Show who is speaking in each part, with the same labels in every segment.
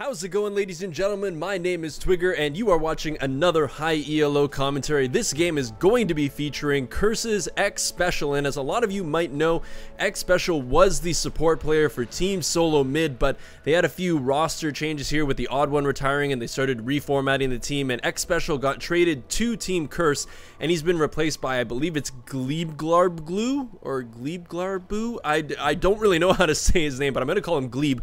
Speaker 1: How's it going, ladies and gentlemen? My name is Twigger, and you are watching another High ELO commentary. This game is going to be featuring Curse's Xpecial, and as a lot of you might know, Xpecial was the support player for Team Solo Mid, but they had a few roster changes here with the odd one retiring, and they started reformatting the team, and Xpecial got traded to Team Curse, and he's been replaced by, I believe it's Glebglarblue or Glebglarbu. I don't really know how to say his name, but I'm going to call him Glebe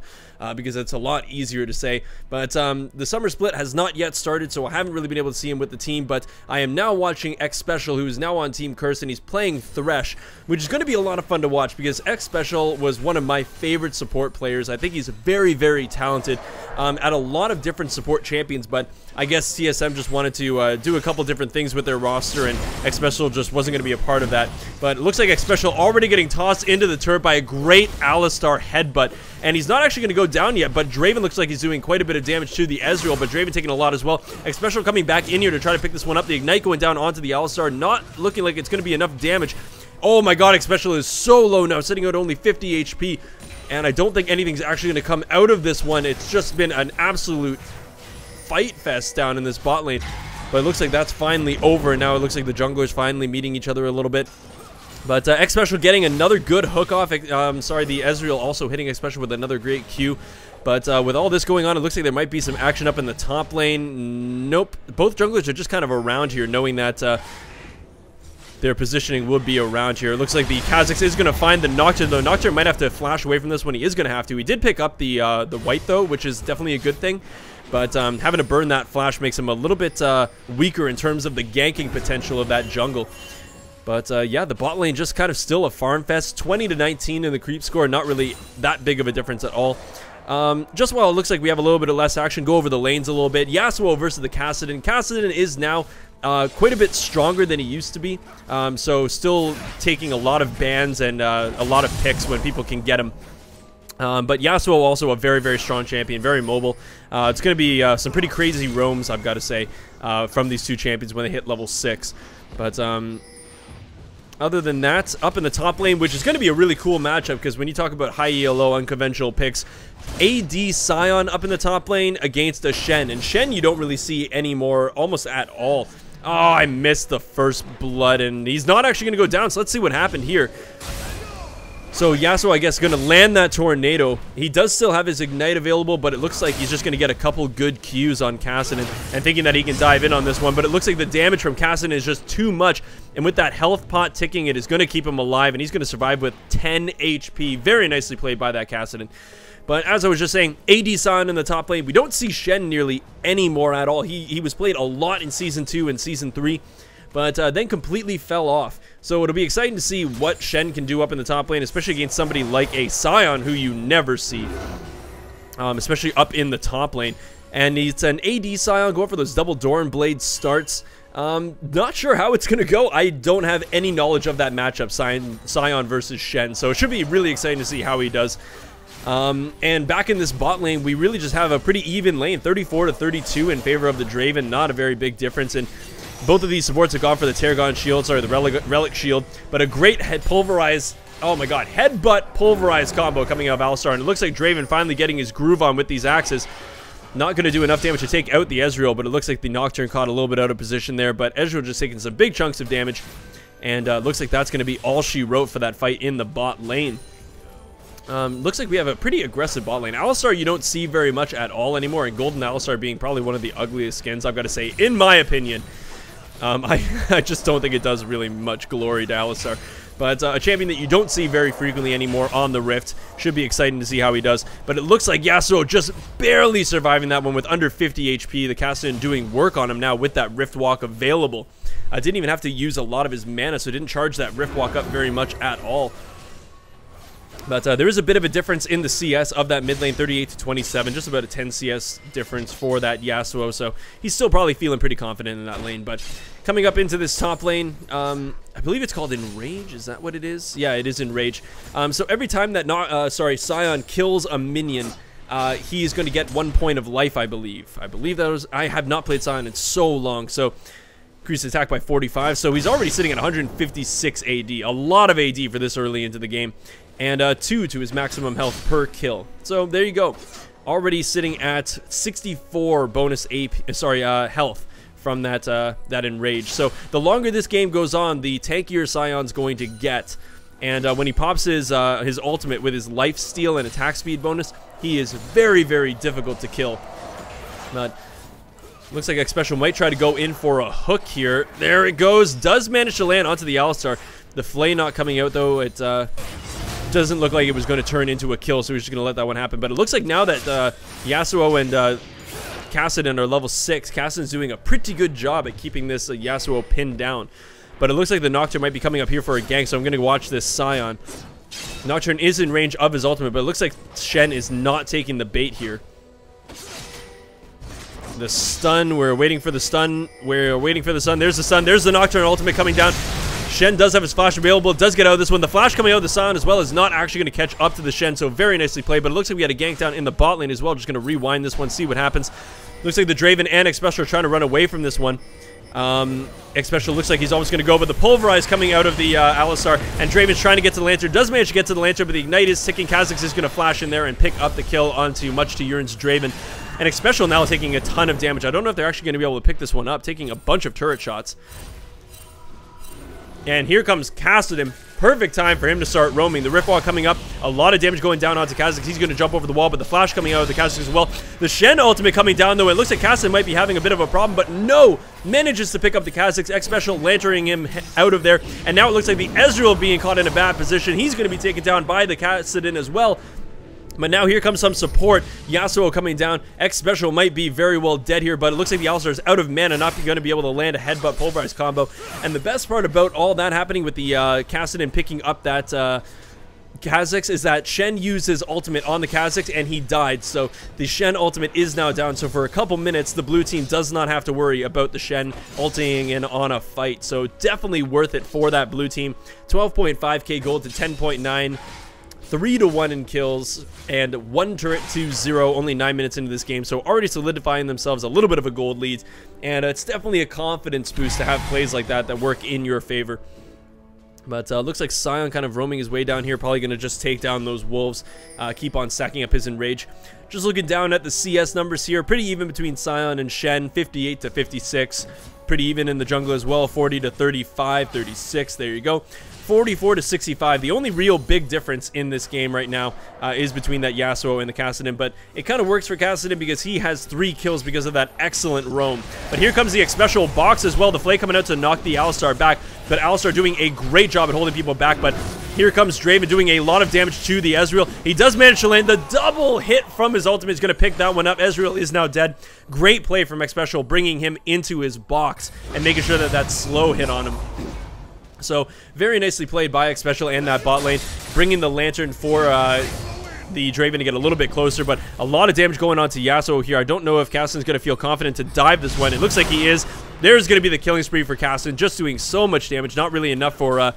Speaker 1: because it's a lot easier to say. But the summer split has not yet started, so I haven't really been able to see him with the team, but I am now watching Xpecial, who is now on Team Curse, and he's playing Thresh, which is going to be a lot of fun to watch because Xpecial was one of my favorite support players. I think he's very, very talented at a lot of different support champions, but I guess CSM just wanted to do a couple different things with their roster, and Xpecial just wasn't going to be a part of that. But it looks like Xpecial already getting tossed into the turret by a great Alistar headbutt, and he's not actually going to go down yet, but Draven looks like he's doing quite a bit of damage to the Ezreal, but Draven taking a lot as well. Xpecial coming back in here to try to pick this one up. The Ignite going down onto the Alistar, not looking like it's going to be enough damage. Oh my god, Xpecial is so low now, sitting at only 50 HP, and I don't think anything's actually going to come out of this one. It's just been an absolute fight fest down in this bot lane, but it looks like that's finally over, and now it looks like the junglers finally meeting each other a little bit. But Xpecial getting another good hook off. Sorry, the Ezreal also hitting Xpecial with another great Q. But with all this going on, it looks like there might be some action up in the top lane. Nope. Both junglers are just kind of around here, knowing that their positioning would be around here. It looks like the Kha'Zix is going to find the Nocturne, though. Nocturne might have to flash away from this one. He is going to have to. He did pick up the white, though, which is definitely a good thing. But having to burn that flash makes him a little bit weaker in terms of the ganking potential of that jungle. But yeah, the bot lane just kind of still a farm fest. 20-19 in the creep score, not really that big of a difference at all. Just while it looks like we have a little bit of less action, go over the lanes a little bit. Yasuo versus the Kassadin. Kassadin is now quite a bit stronger than he used to be. So still taking a lot of bans and a lot of picks when people can get him. But Yasuo also a very, very strong champion, very mobile. It's going to be some pretty crazy roams, I've got to say, from these two champions when they hit level 6. But other than that, up in the top lane, which is going to be a really cool matchup, because when you talk about high ELO unconventional picks, AD Sion up in the top lane against a Shen. And Shen you don't really see anymore, almost at all. Oh, I missed the first blood, and he's not actually going to go down, so let's see what happened here. So Yasuo, I guess, going to land that tornado. He does still have his Ignite available, but it looks like he's just going to get a couple good Qs on Kassadin and thinking that he can dive in on this one. But it looks like the damage from Kassadin is just too much. And with that health pot ticking, it is going to keep him alive, and he's going to survive with 10 HP. Very nicely played by that Kassadin. But as I was just saying, AD Sion in the top lane. We don't see Shen nearly anymore at all. He was played a lot in Season 2 and Season 3. But then completely fell off. So it'll be exciting to see what Shen can do up in the top lane, especially against somebody like a Sion, who you never see, especially up in the top lane. And it's an AD Sion going for those double Doran Blade starts. Not sure how it's going to go. I don't have any knowledge of that matchup, Sion versus Shen. So it should be really exciting to see how he does. And back in this bot lane, we really just have a pretty even lane, 34-32 in favor of the Draven. Not a very big difference. And both of these supports have gone for the Tarragon shield, sorry, the relic shield, but a great head pulverize, oh my god, headbutt pulverize combo coming out of Alistar, and it looks like Draven finally getting his groove on with these axes. Not going to do enough damage to take out the Ezreal, but it looks like the Nocturne caught a little bit out of position there, but Ezreal just taking some big chunks of damage, and looks like that's going to be all she wrote for that fight in the bot lane. Looks like we have a pretty aggressive bot lane. Alistar you don't see very much at all anymore, and Golden Alistar being probably one of the ugliest skins, I've got to say, in my opinion. I just don't think it does really much glory to Alistar. But a champion that you don't see very frequently anymore on the Rift. Should be exciting to see how he does. But it looks like Yasuo just barely surviving that one with under 50 HP. The Kassadin doing work on him now with that Rift Walk available. Didn't even have to use a lot of his mana, so didn't charge that Rift Walk up very much at all. But there is a bit of a difference in the CS of that mid lane, 38-27, just about a 10 CS difference for that Yasuo, so he's still probably feeling pretty confident in that lane. But coming up into this top lane, I believe it's called Enrage, is that what it is? Yeah, it is Enrage. So every time that, Sion kills a minion, he is going to get 1 point of life, I believe. I have not played Sion in so long, so increased attack by 45, so he's already sitting at 156 AD, a lot of AD for this early into the game, and 2 to his maximum health per kill. So there you go. already sitting at 64 bonus health from that enrage. So the longer this game goes on, the tankier Scion's going to get. And when he pops his ultimate with his life steal and attack speed bonus, he is very, very difficult to kill. But looks like Xpecial might try to go in for a hook here. There it goes. Does manage to land onto the Alistar. The flay not coming out, though. It doesn't look like it was going to turn into a kill, so we're just going to let that one happen. But it looks like now that Yasuo and Kassadin are level 6, Kassadin's doing a pretty good job at keeping this Yasuo pinned down. But it looks like the Nocturne might be coming up here for a gank, so I'm going to watch this Scion. Nocturne is in range of his ultimate, but it looks like Shen is not taking the bait here. The stun, we're waiting for the stun. We're waiting for the stun. There's the stun. There's the Nocturne ultimate coming down. Shen does have his flash available, does get out of this one. The flash coming out of the Scion as well is not actually going to catch up to the Shen, so very nicely played. But it looks like we got a gank down in the bot lane as well. Just going to rewind this one, see what happens. Looks like the Draven and Xpecial are trying to run away from this one. Xpecial looks like he's almost going to go, but the Pulverize coming out of the Alistar, and Draven's trying to get to the Lantern. Does manage to get to the Lantern, but the Ignite is ticking. Kha'Zix is going to flash in there and pick up the kill onto much to Yurn's Draven. And Xpecial now taking a ton of damage. I don't know if they're actually going to be able to pick this one up, taking a bunch of turret shots. And here comes Kassadin. Perfect time for him to start roaming. The Rift Wall coming up. A lot of damage going down onto Kha'Zix. He's going to jump over the wall, but the flash coming out of the Kha'Zix as well. The Shen ultimate coming down, though. It looks like Kassadin might be having a bit of a problem, but no! Manages to pick up the Kha'Zix. Xpecial lanterning him out of there. And now it looks like the Ezreal being caught in a bad position. He's going to be taken down by the Kassadin as well. But now here comes some support. Yasuo coming down. Xpecial might be very well dead here, but it looks like the Alistar is out of mana, not going to be able to land a headbutt Pulverize combo. And the best part about all that happening with the Kassadin picking up that Kha'Zix is that Shen used his ultimate on the Kha'Zix and he died. So the Shen ultimate is now down. So for a couple minutes, the blue team does not have to worry about the Shen ulting in on a fight. So definitely worth it for that blue team. 12.5k gold to 10.9. 3-1 in kills, and 1 turret to 0, only 9 minutes into this game, so already solidifying themselves a little bit of a gold lead, and it's definitely a confidence boost to have plays like that work in your favor. But looks like Scion kind of roaming his way down here, probably going to just take down those wolves, keep on stacking up his enrage. Just looking down at the CS numbers here, pretty even between Scion and Shen, 58 to 56. Pretty even in the jungle as well, 40 to 35, 36, there you go. 44 to 65. The only real big difference in this game right now is between that Yasuo and the Kassadin, but it kind of works for Kassadin because he has 3 kills because of that excellent roam. But here comes the Xpecial box as well. The flay coming out to knock the Alistar back, but Alistar doing a great job at holding people back. But here comes Draven doing a lot of damage to the Ezreal. He does manage to land the double hit from his ultimate. He's going to pick that one up. Ezreal is now dead. Great play from Xpecial, bringing him into his box and making sure that that slow hit on him. So, very nicely played by Xpecial and that bot lane, bringing the Lantern for the Draven to get a little bit closer, but a lot of damage going on to Yasuo here. I don't know if Kassadin's going to feel confident to dive this one. It looks like he is. There's going to be the killing spree for Kassadin, just doing so much damage, not really enough for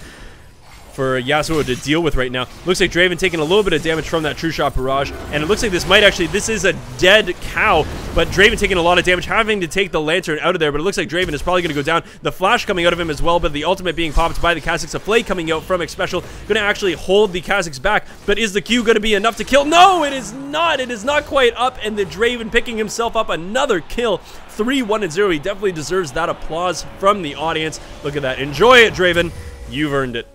Speaker 1: Yasuo to deal with right now. Looks like Draven taking a little bit of damage from that True Shot Barrage, and it looks like this might actually, this is a dead cow, but Draven taking a lot of damage, having to take the Lantern out of there, but it looks like Draven is probably going to go down. The flash coming out of him as well, but the ultimate being popped by the Kha'Zix. A flay coming out from Xpecial, going to actually hold the Kha'Zix back, but is the Q going to be enough to kill? No, it is not. It is not quite up, and the Draven picking himself up another kill. 3-1-0. He definitely deserves that applause from the audience. Look at that. Enjoy it, Draven. You've earned it.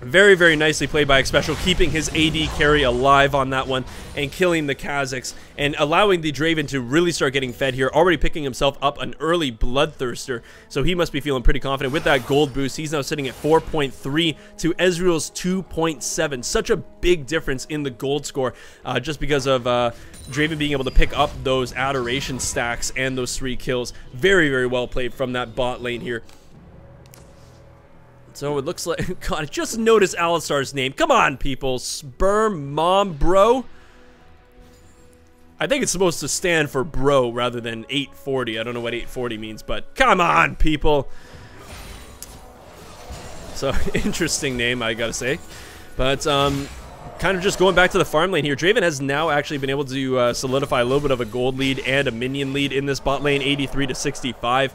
Speaker 1: Very, very nicely played by Xpecial, keeping his AD carry alive on that one and killing the Kha'Zix and allowing the Draven to really start getting fed here, already picking himself up an early Bloodthirster, so he must be feeling pretty confident with that gold boost. He's now sitting at 4.3 to Ezreal's 2.7. Such a big difference in the gold score just because of Draven being able to pick up those Adoration stacks and those 3 kills. Very, very well played from that bot lane here. So it looks like, God, I just noticed Alistar's name. Come on, people. Sperm Mom Bro. I think it's supposed to stand for bro rather than 840. I don't know what 840 means, but come on, people. So, interesting name, I gotta say. But, kind of just going back to the farm lane here. Draven has now actually been able to solidify a little bit of a gold lead and a minion lead in this bot lane, 83 to 65.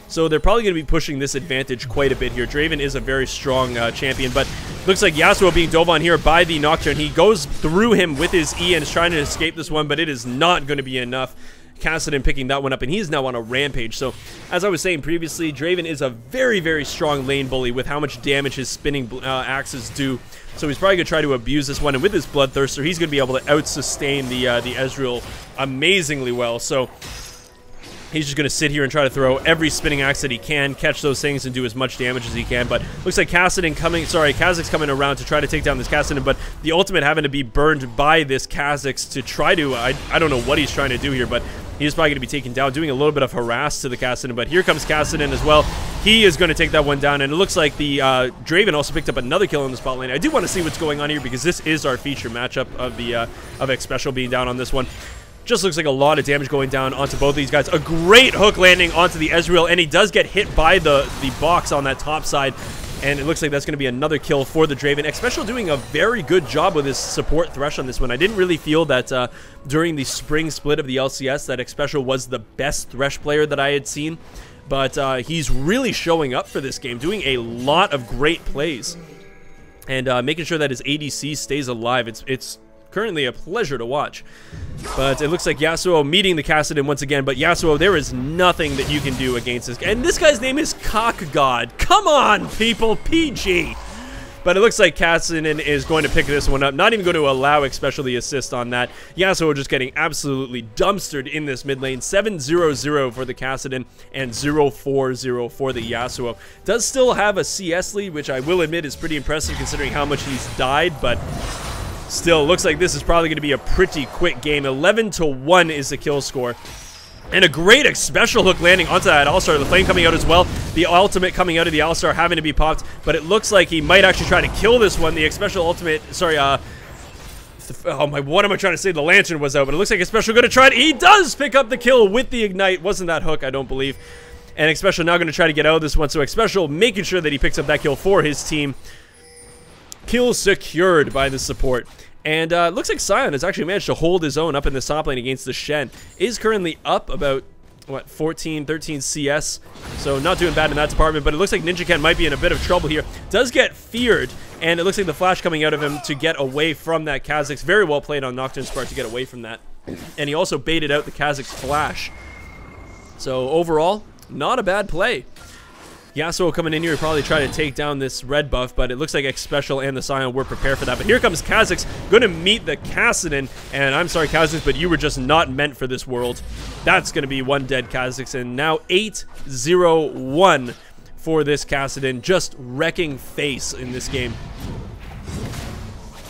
Speaker 1: So they're probably going to be pushing this advantage quite a bit here. Draven is a very strong champion, but looks like Yasuo being dove on here by the Nocturne. He goes through him with his E and is trying to escape this one, but it is not going to be enough. Kassadin picking that one up, and he's now on a rampage. So, as I was saying previously, Draven is a very, very strong lane bully with how much damage his spinning axes do. So he's probably going to try to abuse this one, and with his Bloodthirster, he's going to be able to out-sustain the Ezreal amazingly well. So he's just going to sit here and try to throw every spinning axe that he can, catch those things, and do as much damage as he can. But looks like Kha'Zix's coming around to try to take down this Kassadin, but the ultimate having to be burned by this Kha'Zix to try to, I don't know what he's trying to do here, but he's probably going to be taken down, doing a little bit of harass to the Kassadin. But here comes Kassadin as well. He is going to take that one down, and it looks like the Draven also picked up another kill in the spot lane. I do want to see what's going on here because this is our feature matchup of the of Xpecial being down on this one. Just looks like a lot of damage going down onto both of these guys. A great hook landing onto the Ezreal, and he does get hit by the box on that top side. And it looks like that's going to be another kill for the Draven. Xpecial doing a very good job with his support Thresh on this one. I didn't really feel that during the spring split of the LCS that Xpecial was the best Thresh player that I had seen. But he's really showing up for this game, doing a lot of great plays. And making sure that his ADC stays alive. It's currently a pleasure to watch. But it looks like Yasuo meeting the Kassadin once again. But Yasuo, there is nothing that you can do against this guy. And this guy's name is Cock God. Come on, people, PG. But it looks like Kassadin is going to pick this one up. Not even going to allow Xpecial the assist on that. Yasuo just getting absolutely dumpstered in this mid lane. 7-0-0 for the Kassadin and 0-4-0 for the Yasuo. Does still have a CS lead, which I will admit is pretty impressive considering how much he's died, but still, looks like this is probably going to be a pretty quick game. 11-1 is the kill score. And a great Xpecial hook landing onto that All-Star. The flame coming out as well. The ultimate coming out of the All-Star having to be popped. But it looks like he might actually try to kill this one. The Xpecial ultimate, sorry, oh my, what am I trying to say? The Lantern was out, but it looks like Xpecial going to try it. He does pick up the kill with the Ignite. Wasn't that hook, I don't believe. And Xpecial now going to try to get out of this one. So Xpecial making sure that he picks up that kill for his team. Kill secured by the support. And looks like Sion has actually managed to hold his own up in the top lane against the Shen. Is currently up about, what, 14, 13 CS. So not doing bad in that department, but it looks like Ninjaken might be in a bit of trouble here. Does get feared, and it looks like the flash coming out of him to get away from that Kha'Zix. Very well played on Nocturne's part to get away from that. And he also baited out the Kha'Zix flash. So overall, not a bad play. Yasuo coming in here, probably try to take down this red buff, but it looks like Xpecial and the Sion were prepared for that. But here comes Kha'Zix, going to meet the Kassadin, and I'm sorry, Kha'Zix, but you were just not meant for this world. That's going to be one dead Kha'Zix, and now 8-0-1 for this Kassadin, just wrecking face in this game.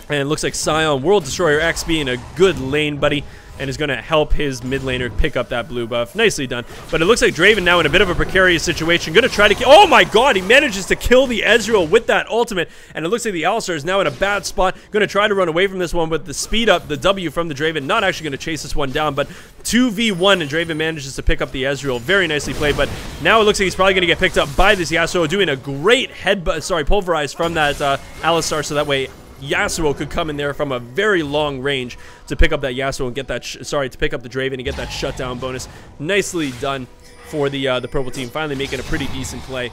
Speaker 1: And it looks like Sion, World Destroyer X being a good lane buddy, and is going to help his mid laner pick up that blue buff. Nicely done. But it looks like Draven now in a bit of a precarious situation. Going to try to kill... Oh my god, he manages to kill the Ezreal with that ultimate. And it looks like the Alistar is now in a bad spot. Going to try to run away from this one with the speed up, the W from the Draven. Not actually going to chase this one down, but 2v1, and Draven manages to pick up the Ezreal. Very nicely played, but now it looks like he's probably going to get picked up by this Yasuo, doing a great pulverize from that Alistar, so that way Yasuo could come in there from a very long range to pick up that Yasuo and get that, to pick up the Draven and get that shutdown bonus. Nicely done for the purple team, finally making a pretty decent play.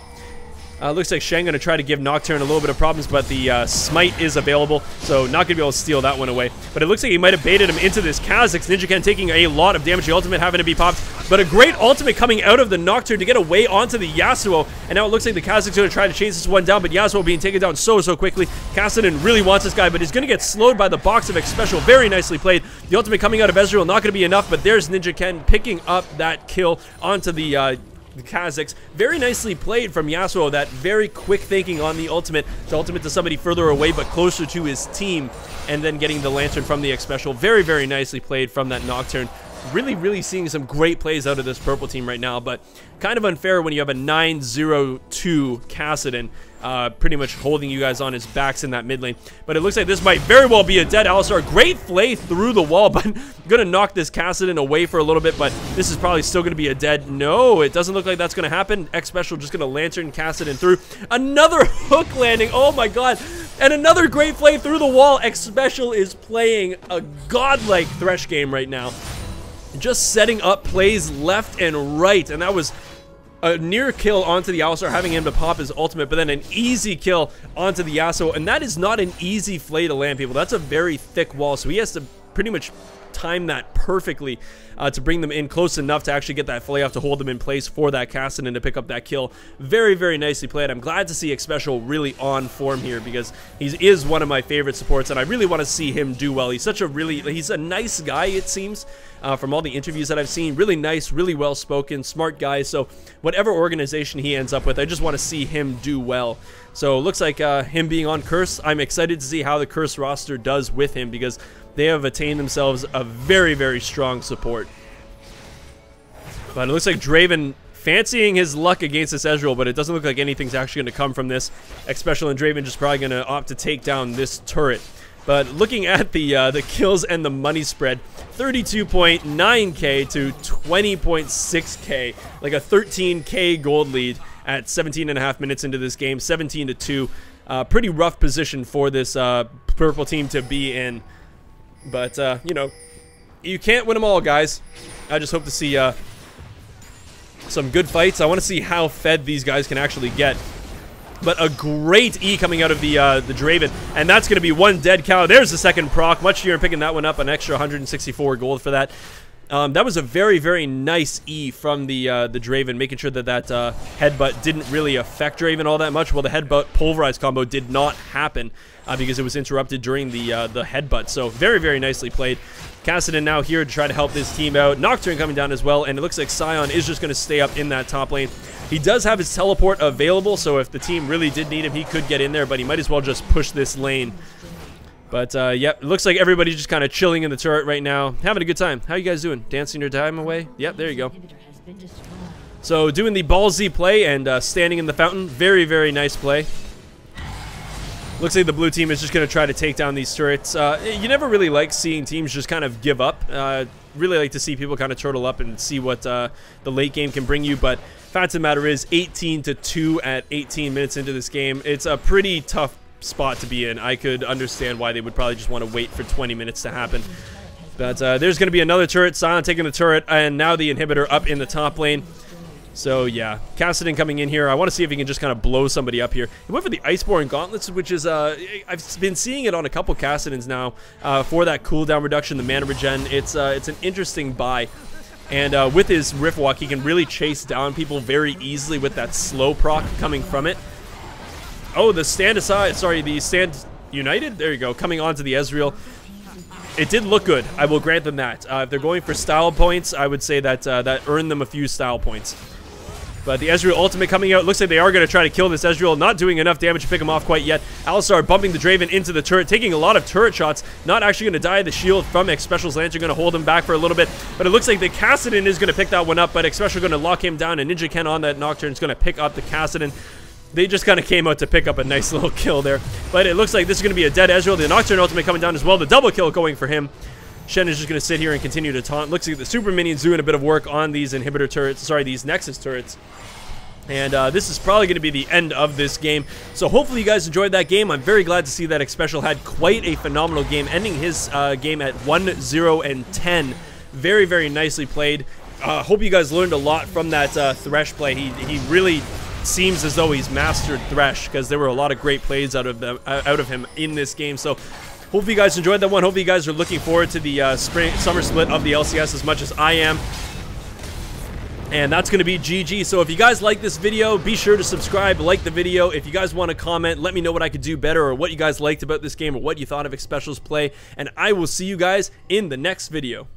Speaker 1: Looks like Shen going to try to give Nocturne a little bit of problems, but the Smite is available, so not going to be able to steal that one away. But it looks like he might have baited him into this Kha'Zix. Ninjaken taking a lot of damage, the ultimate having to be popped, but a great ultimate coming out of the Nocturne to get away onto the Yasuo, and now it looks like the Kha'Zix going to try to chase this one down, but Yasuo being taken down so quickly. Kassadin really wants this guy, but he's going to get slowed by the box of Xpecial. Very nicely played. The ultimate coming out of Ezreal, not going to be enough, but there's Ninjaken picking up that kill onto the Kha'Zix. Very nicely played from Yasuo, that very quick thinking on the ultimate to somebody further away but closer to his team, and then getting the Lantern from the Xpecial. Very nicely played from that Nocturne. Really seeing some great plays out of this purple team right now, but kind of unfair when you have a 9-0-2 Kassadin pretty much holding you guys on his backs in that mid lane. But it looks like this might very well be a dead Alistar. Great flay through the wall, but gonna knock this Kassadin away for a little bit, but this is probably still gonna be a dead. No, it doesn't look like that's gonna happen. Xpecial just gonna Lantern Kassadin through. Another hook landing, oh my god, and another great flay through the wall. Xpecial is playing a godlike Thresh game right now. Just setting up plays left and right, and that was a near kill onto the Alistar, having him to pop his ultimate, but then an easy kill onto the Yasuo, and that is not an easy flay to land, people. That's a very thick wall, so he has to pretty much time that perfectly to bring them in close enough to actually get that flay off to hold them in place for that Kassadin to pick up that kill. Very, very nicely played. I'm glad to see Xpecial really on form here because he is one of my favorite supports, and I really want to see him do well. He's a nice guy, it seems, from all the interviews that I've seen. Really nice, really well spoken, smart guy. So whatever organization he ends up with, I just want to see him do well. So it looks like him being on Curse, I'm excited to see how the Curse roster does with him because they have attained themselves a very, very strong support. But it looks like Draven fancying his luck against this Ezreal, but it doesn't look like anything's actually going to come from this. Xpecial and Draven just probably going to opt to take down this turret. But looking at the kills and the money spread, 32.9k to 20.6k, like a 13k gold lead at 17.5 minutes into this game, 17-2. Pretty rough position for this purple team to be in. But, you know, you can't win them all, guys. I just hope to see some good fights. I want to see how fed these guys can actually get. But a great E coming out of the Draven, and that's going to be one dead cow. There's the second proc. Much cheaper picking that one up, an extra 164 gold for that. That was a very, very nice E from the Draven, making sure that that headbutt didn't really affect Draven all that much. Well, the headbutt pulverize combo did not happen because it was interrupted during the headbutt. So very, very nicely played. Kassadin now here to try to help this team out. Nocturne coming down as well, and it looks like Sion is just going to stay up in that top lane. He does have his teleport available, so if the team really did need him, he could get in there, but he might as well just push this lane. But, yep, it looks like everybody's just kind of chilling in the turret right now, having a good time. How you guys doing? Dancing your time away? Yep, there you go. So, doing the ballsy play and standing in the fountain. Very, very nice play. Looks like the blue team is just going to try to take down these turrets. You never really like seeing teams just kind of give up. Really like to see people kind of turtle up and see what the late game can bring you. But fact of the matter is, 18-2 at 18 minutes into this game. It's a pretty tough spot to be in. I could understand why they would probably just want to wait for 20 minutes to happen. But there's going to be another turret. Sion taking the turret, and now the inhibitor up in the top lane. So yeah, Kassadin coming in here. I want to see if he can just kind of blow somebody up here. He went for the Iceborne Gauntlets, which is, I've been seeing it on a couple Kassadins now for that cooldown reduction, the mana regen. It's an interesting buy. And with his Rift Walk, he can really chase down people very easily with that slow proc coming from it. Oh, the stand aside, sorry, the stand united? There you go, coming onto the Ezreal. It did look good, I will grant them that. If they're going for style points, I would say that that earned them a few style points. But the Ezreal ultimate coming out. Looks like they are going to try to kill this Ezreal. Not doing enough damage to pick him off quite yet. Alistar bumping the Draven into the turret, taking a lot of turret shots. Not actually going to die. The shield from Xpecial's Lantern going to hold him back for a little bit. But it looks like the Kassadin is going to pick that one up. But Xpecial going to lock him down. And Ninja Ken on that Nocturne is going to pick up the Kassadin. They just kind of came out to pick up a nice little kill there. But it looks like this is going to be a dead Ezreal. The Nocturne ultimate coming down as well. The double kill going for him. Shen is just going to sit here and continue to taunt. Looks like the super minions doing a bit of work on these inhibitor turrets. Sorry, these Nexus turrets. And this is probably going to be the end of this game. So hopefully you guys enjoyed that game. I'm very glad to see that Xpecial had quite a phenomenal game, ending his game at 1-0-10. Very, very nicely played. Hope you guys learned a lot from that Thresh play. He really seems as though he's mastered Thresh, because there were a lot of great plays out of him in this game. So hope you guys enjoyed that one. Hope you guys are looking forward to the summer split of the LCS as much as I am. And that's going to be GG. So if you guys like this video, be sure to subscribe, like the video. If you guys want to comment, let me know what I could do better, or what you guys liked about this game, or what you thought of Xpecial's play. And I will see you guys in the next video.